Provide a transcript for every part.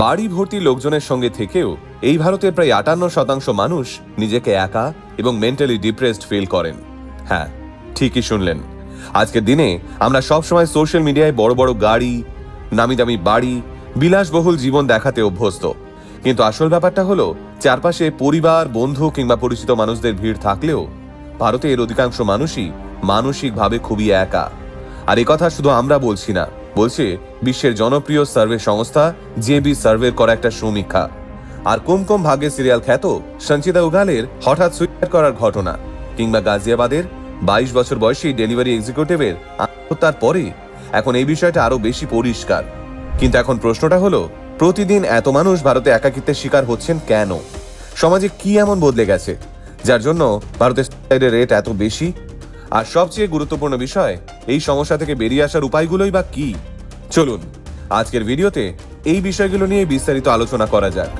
বাড়ি ভর্তি লোকজনের সঙ্গে থেকেও এই ভারতের প্রায় ৫৮% মানুষ নিজেকে একা এবং মেন্টালি ডিপ্রেসড ফিল করেন। হ্যাঁ, ঠিকই শুনলেন। আজকের দিনে আমরা সবসময় সোশ্যাল মিডিয়ায় বড় বড় গাড়ি, নামি দামি বাড়ি, বিলাসবহুল জীবন দেখাতে অভ্যস্ত। কিন্তু আসল ব্যাপারটা হলো, চারপাশে পরিবার, বন্ধু কিংবা পরিচিত মানুষদের ভিড় থাকলেও ভারতের অধিকাংশ মানুষই মানসিকভাবে খুবই একা। আর এই কথা শুধু আমরা বলছি না, বলছে বিশ্বের জনপ্রিয় সার্ভে সংস্থা জেবি সার্ভের করা একটা সমীক্ষা। আর কুমকুম ভাগ্যে সিরিয়াল খ্যাত সঞ্চিতা উগালের হঠাৎ সুইসাইড করার ঘটনা, কিংবা গাজিয়াবাদের ২২ বছর বয়সী ডেলিভারি এক্সিকিউটিভের আত্মহত্যার পরে এখন এই বিষয়টা আরো বেশি পরিষ্কার। কিন্তু এখন প্রশ্নটা হলো, প্রতিদিন এত মানুষ ভারতে একাকিত্বের শিকার হচ্ছেন কেন? সমাজে কি এমন বদলে গেছে যার জন্য ভারতের সুইসাইডের রেট এত বেশি? আর সবচেয়ে গুরুত্বপূর্ণ বিষয়, এই সমস্যা থেকে বেরিয়ে আসার উপায়গুলোই বা কি? চলুন আজকের ভিডিওতে এই বিষয়গুলো নিয়ে বিস্তারিত আলোচনা করা যাক।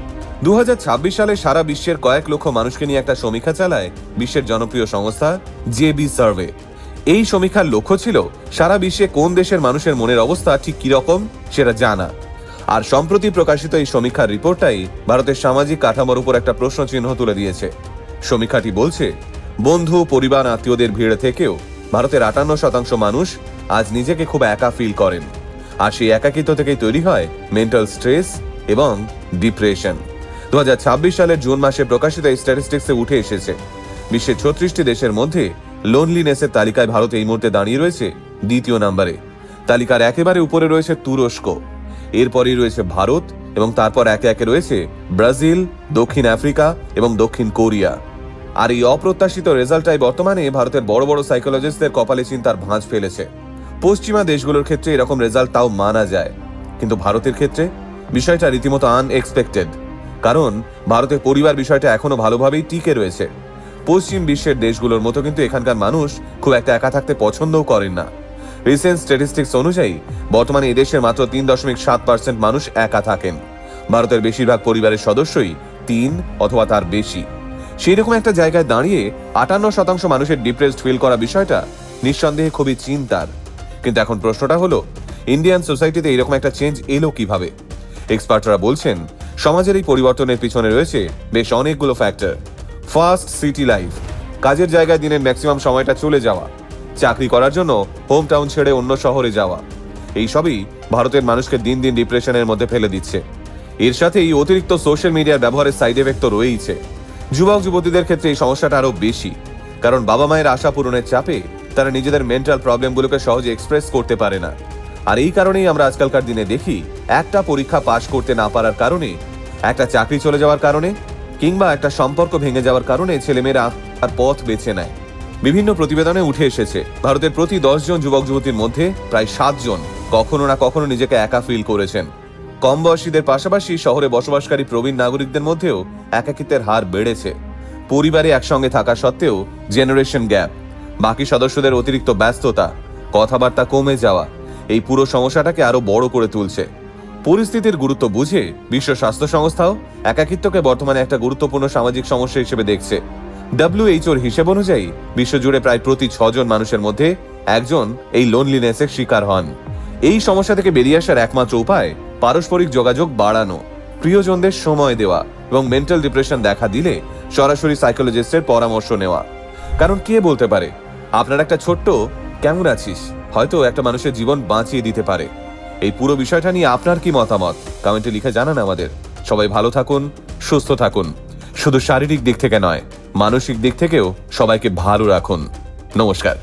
২০২৬ সালে সারা বিশ্বের কয়েক লক্ষ মানুষকে নিয়ে একটা সমীক্ষা চালায় বিশ্বের জনপ্রিয় সংস্থা জেবি সার্ভে। এই সমীক্ষার লক্ষ্য ছিল সারা বিশ্বে কোন দেশের মানুষের মনের অবস্থা ঠিক কিরকম সেটা জানা। আর সম্প্রতি প্রকাশিত এই সমীক্ষার রিপোর্টটাই ভারতের সামাজিক কাঠামোর উপর একটা প্রশ্ন চিহ্ন তুলে দিয়েছে। সমীক্ষাটি বলছে, বন্ধু, পরিবার, আত্মীয়দের ভিড় থেকেও ভারতের ৫৮% মানুষ আজ নিজেকে খুব একা ফিল করেন। আর সেই একাকিত্ব থেকেই তৈরি হয় মেন্টাল স্ট্রেস এবং ডিপ্রেশন। ২০২৬ সালের জুন মাসে প্রকাশিত এই স্ট্যাটিস্টিক্সে উঠে এসেছে, বিশ্বের ৩৬টি দেশের মধ্যে লোনলিনেসের তালিকায় ভারত এই মুহূর্তে দাঁড়িয়ে রয়েছে দ্বিতীয় নম্বরে। তালিকার একেবারে উপরে রয়েছে তুরস্ক, এরপরই রয়েছে ভারত, এবং তারপর একে একে রয়েছে ব্রাজিল, দক্ষিণ আফ্রিকা এবং দক্ষিণ কোরিয়া। আর এই অপ্রত্যাশিত রেজাল্টটাই বর্তমানে ভারতের বড় বড় সাইকোলজিস্টদের কপালে চিন্তার ভাঁজ ফেলেছে। পশ্চিমা দেশগুলোর ক্ষেত্রে এরকম রেজাল্ট তাও মানা যায়, কিন্তু ভারতের ক্ষেত্রে বিষয়টা রীতিমতো আনএক্সপেক্টেড। কারণ ভারতের পরিবার বিষয়টা এখনো ভালোভাবেই টিকে রয়েছে। পশ্চিম বিশ্বের দেশগুলোর মতো কিন্তু এখানকার মানুষ খুব একটা একা থাকতে পছন্দও করেন না। রিসেন্ট স্ট্যাটিস্টিক্স অনুযায়ী বর্তমানে এদেশের মাত্র ৩.৭% মানুষ একা থাকেন। ভারতের বেশিরভাগ পরিবারের সদস্যই ৩ অথবা তার বেশি। সেই রকম একটা জায়গায় দাঁড়িয়ে ৫৮% মানুষের ডিপ্রেসড ফিল করা বিষয়টা নিঃসন্দেহে খুবই চিন্তার। কিন্তু এখন প্রশ্নটা হলো, ইন্ডিয়ান সোসাইটিতে এরকম একটা চেঞ্জ এলো কিভাবে? এক্সপার্টরা বলছেন, সমাজের এই পরিবর্তনের পিছনে রয়েছে বেশ অনেকগুলো ফ্যাক্টর। ফার্স্ট, সিটি লাইফ, কাজের জায়গায় দিনের ম্যাক্সিমাম সময়টা চলে যাওয়া, চাকরি করার জন্য হোম টাউন ছেড়ে অন্য শহরে যাওয়া, এই সবই ভারতের মানুষকে দিন দিন ডিপ্রেশনের মধ্যে ফেলে দিচ্ছে। এর সাথে এই অতিরিক্ত সোশ্যাল মিডিয়ার ব্যবহারের সাইড এফেক্ট তো রয়েইছে। যুবক যুবতীদের ক্ষেত্রে এই সমস্যাটা আরো বেশি, কারণ বাবা মায়ের আশা পূরণের চাপে তারা নিজেদের মেন্টাল প্রবলেমগুলোকে সহজে এক্সপ্রেস করতে পারে না। আর এই কারণেই আমরা আজকালকার দিনে দেখি, একটা পরীক্ষা পাশ করতে না পারার কারণে, একটা চাকরি চলে যাওয়ার কারণে, কিংবা একটা সম্পর্ক ভেঙে যাওয়ার কারণে ছেলেমেয়েরা আর পথ বেছে নেয়। বিভিন্ন প্রতিবেদনে উঠে এসেছে, ভারতের প্রতি ১০ জন যুবক যুবতীর মধ্যে প্রায় ৭ জন কখনো না কখনো নিজেকে একা ফিল করেছেন। কম বয়সীদের পাশাপাশি শহরে বসবাসকারী প্রবীণ নাগরিকদের মধ্যেও একাকিত্বের হার বেড়েছে। পরিবারে একসঙ্গে থাকা সত্ত্বেও জেনারেশন গ্যাপ, বাকি সদস্যদের অতিরিক্ত ব্যস্ততা, কথাবার্তা কমে যাওয়া এই পুরো সমস্যাটাকে আরো বড় করে তুলছে। পরিস্থিতির গুরুত্ব বুঝে বিশ্ব স্বাস্থ্য সংস্থাও একাকিত্বকে বর্তমানে একটা গুরুত্বপূর্ণ সামাজিক সমস্যা হিসেবে দেখছে। WHO হিসেব অনুযায়ী বিশ্বজুড়ে প্রায় প্রতি ৬ জন মানুষের মধ্যে একজন এই লোনলিনেসের শিকার হন। এই সমস্যা থেকে বেরিয়ে আসার একমাত্র উপায় পারস্পরিক যোগাযোগ বাড়ানো, প্রিয়জনদের সময় দেওয়া এবং মেন্টাল ডিপ্রেশন দেখা দিলে সরাসরি সাইকোলজিস্টের পরামর্শ নেওয়া। কারণ কে বলতে পারে, আপনার একটা ছোট্ট কেমন আছিস হয়তো একটা মানুষের জীবন বাঁচিয়ে দিতে পারে। এই পুরো বিষয়টা নিয়ে আপনার কি মতামত কমেন্টে লিখে জানান আমাদের। সবাই ভালো থাকুন, সুস্থ থাকুন। শুধু শারীরিক দিক থেকে নয়, মানসিক দিক থেকেও সবাইকে ভালো রাখুন। নমস্কার।